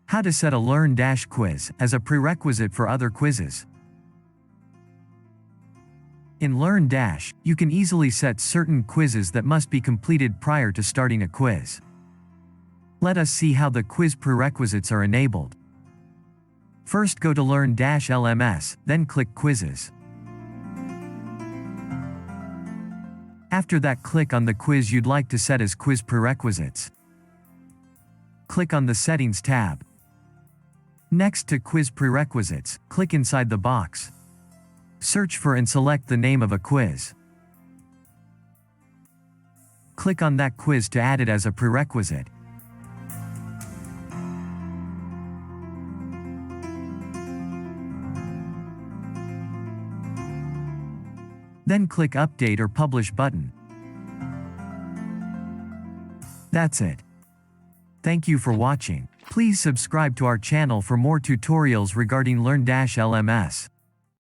How to set a Learndash quiz as a prerequisite for other quizzes. In Learndash, you can easily set certain quizzes that must be completed prior to starting a quiz. Let us see how the quiz prerequisites are enabled. First, go to Learndash LMS, then click Quizzes. After that, click on the quiz you'd like to set as quiz prerequisites. Click on the Settings tab. Next to Quiz Prerequisites, click inside the box. Search for and select the name of a quiz. Click on that quiz to add it as a prerequisite. Then click Update or Publish button. That's it. Thank you for watching. Please subscribe to our channel for more tutorials regarding Learndash LMS.